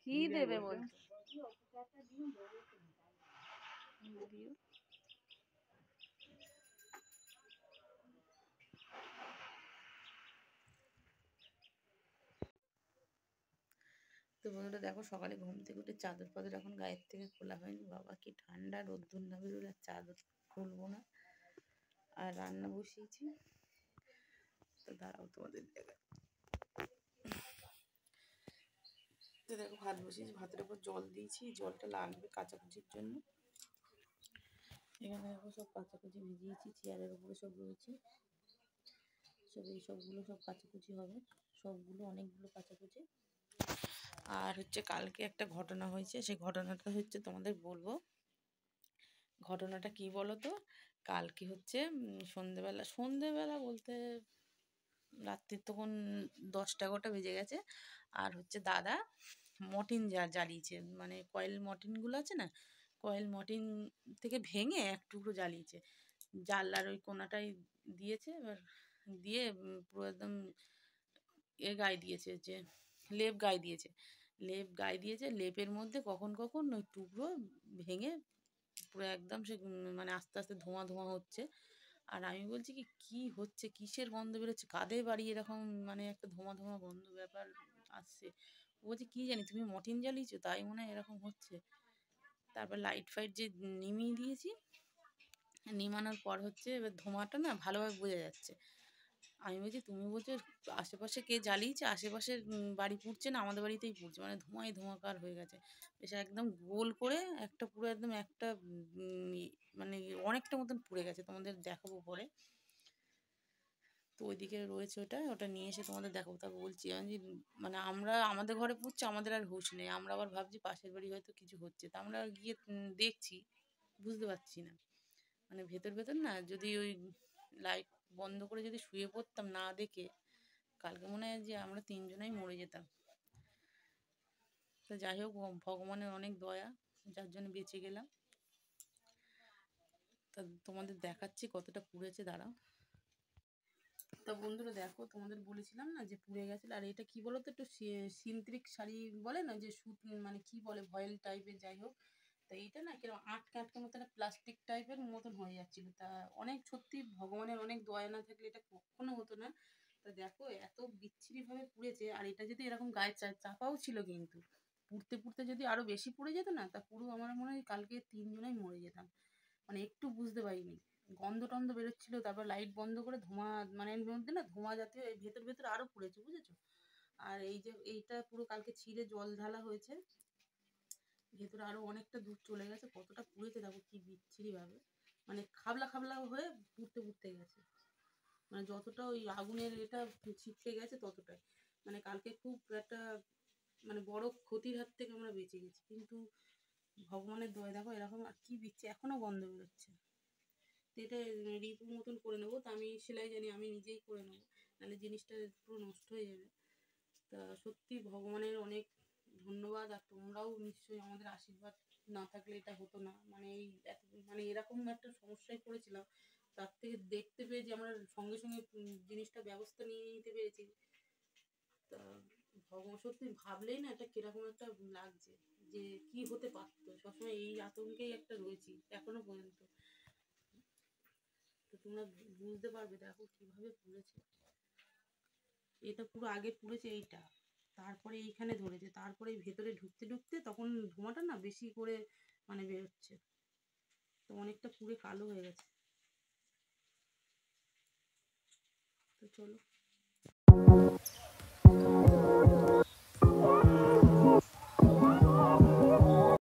কি দেবে বলছো? তো বন্ধুরা দেখো, সকালে ঘুম থেকে উঠে চাদর ফাদর এখন গায়ের থেকে খোলা হয়নি। বাবা কি ঠান্ডা, রোদ্দুর না বেরোলে চাদর খুলবো না। আর রান্না বসিয়েছি, তো দাঁড়াও তোমাদের জায়গায়। তো দেখো ভাত বসিয়েছি, ভাতের উপর জল দিয়েছি, জলটা লাগবে কাচাকুচির জন্য। এখানে দেখো সব কাচাকুচি ভিজিয়েছি, চেয়ারের উপরে সব রয়েছে, সব এই সবগুলো সব কাচাকুচি হবে, সবগুলো অনেকগুলো কাচাকুচি। আর হচ্ছে কালকে একটা ঘটনা হয়েছে, সেই ঘটনাটা হচ্ছে তোমাদের বলবো। ঘটনাটা কি বলো তো, কালকে হচ্ছে সন্ধেবেলা বলতে রাত্রির তখন 10টা-11টা বেজে গেছে। আর হচ্ছে দাদা মর্টিন জ্বালিয়েছে, মানে কয়েল মর্টিনগুলো আছে না, কয়েল মর্টিন থেকে ভেঙে এক টুকরো জ্বালিয়েছে, জানলার ওই কোনাটাই দিয়েছে। এবার দিয়ে পুরো একদম গায়ে দিয়েছে, যে লেপ গায়ে দিয়েছে। লেপের মধ্যে কখন কখন ওই টুকরো ভেঙে পুরো একদম সে মানে আস্তে আস্তে ধোঁয়া ধোঁয়া হচ্ছে। আর আমি বলছি কি কি হচ্ছে, কিসের গন্ধ বেরোচ্ছে, কাদের বাড়ি এরকম মানে একটা ধোঁয়া ধোঁয়া গন্ধ ব্যাপার আসছে। ও বলছে কি জানি, তুমি মর্টিন জ্বালিয়েছো তাই মনে হয় এরকম হচ্ছে। তারপর লাইট ফাইট যে নিমিয়ে দিয়েছি, নিমানোর পর হচ্ছে এবার ধোঁয়াটা না ভালোভাবে বোঝা যাচ্ছে। আমি বলছি তুমি বলছো আশেপাশে কে জ্বালিয়েছে, আশেপাশের বাড়ি পুড়ছে না, আমাদের বাড়িতেই পুড়ছে, মানে ধোঁয়ায় ধোঁয়াকার হয়ে গেছে। বেশ একদম গোল করে একটা পুরো একদম একটা মানে অনেকটা মতন পুড়ে গেছে, তোমাদের দেখাবো পরে। তো ওইদিকে রয়েছে ওটা নিয়ে এসে তোমাদের দেখাবো। তারপর বলছি আমি যে মানে আমরা আমাদের ঘরে পুড়ছে, আমাদের আর হুঁশ নেই, আমরা আবার ভাবছি পাশের বাড়ি হয়তো কিছু হচ্ছে, তা আমরা গিয়ে দেখছি, বুঝতে পারছি না। মানে ভেতর ভেতর না, যদি ওই লাইট বন্ধ করে যদি শুয়ে পড়তাম না দেখে, কালকে মনে হয় যে আমরা 3জনাই মরে যেতাম। তো যাই হোক, ভগবানের অনেক দয়া, যার জন্য বেঁচে গেলাম। তা তোমাদের দেখাচ্ছি কতটা পুড়েছে, দাঁড়াও। তো বন্ধুরা দেখো, তোমাদের বলেছিলাম না যে পুড়ে গেছিল। আর এটা কি বলো তো, একটু সিনথেটিক শাড়ি বলে না, যে সুত মানে কি বলে, ভয়েল টাইপের, যাই হোক। তা এইটা না কিরকম আটকে আটকে মতো একটা প্লাস্টিক টাইপের মতন হয়ে যাচ্ছিল। তা অনেক সত্যি ভগবানের অনেক দয়া না থাকলে এটা কখনো হতো না। তা দেখো এত বিচ্ছিরিভাবে পুড়েছে, আর এটা যদি এরকম গায়ে চাপাও ছিল, কিন্তু পুড়তে পুড়তে যদি আরো বেশি পুড়ে যেত না, তা পুরো আমার মনে হয় কালকে 3জনাই মরে যেতাম। মানে একটু বুঝতে পারিনি, গন্ধ টন্ধ বেরোচ্ছিল। তারপর লাইট বন্ধ করে ধোঁয়া, মানে এর মধ্যে না ধোঁয়া জাতীয় ভেতর ভেতর আরো পুড়েছে, বুঝেছো। আর এই যে এইটা পুরো কালকে ছিঁড়ে জল ঢালা হয়েছে, ভেতরে আরো অনেকটা দূর চলে গেছে। কতটা পুড়েছে দেখো, কি বিচ্ছিরি ভাবে, মানে খাবলা খাবলা হয়ে পুড়তে পুড়তে গেছে। মানে যতটা ওই আগুনের এটা ছিটকে গেছে ততটাই, মানে কালকে খুব একটা মানে বড় ক্ষতির হাত থেকে আমরা বেঁচে গেছি। কিন্তু ভগবানের দয়া দেখো এরকম আর কি বিচ্ছে, এখনো গন্ধ বেরোচ্ছে। তো এটা রিপু মতন করে নেবো, তো আমি সেলাই জানি, আমি নিজেই করে নেবো, নাহলে জিনিসটা পুরো নষ্ট হয়ে যাবে। তা সত্যি ভগবানের অনেক ধন্যবাদ। আর তোমরাও নিশ্চয়ই আমাদের আশীর্বাদ না থাকলে এটা হতো না। মানে এই মানে এরকম একটা সমস্যায় পড়েছিলাম, তার থেকে দেখতে পেয়ে যে আমরা সঙ্গে সঙ্গে জিনিসটা ব্যবস্থা নিয়ে নিতে পেরেছি। তা ভগবান, সত্যি ভাবলেই না এটা কিরকম একটা লাগছে, যে কি হতে পারতো। সবসময় এই আতঙ্কেই একটা রয়েছি এখনো পর্যন্ত। তো তোমরা বুঝতে পারবে দেখো কিভাবে পুড়েছে। এটা পুরো আগে পুড়েছে এইটা, তারপরে এইখানে ধরেছে, তারপরে ভেতরে ঢুকতে ঢুকতে তখন ধোঁয়াটা না বেশি করে মানে বেরোচ্ছে। তো অনেকটা পুড়ে কালো হয়ে গেছে। তো চলো।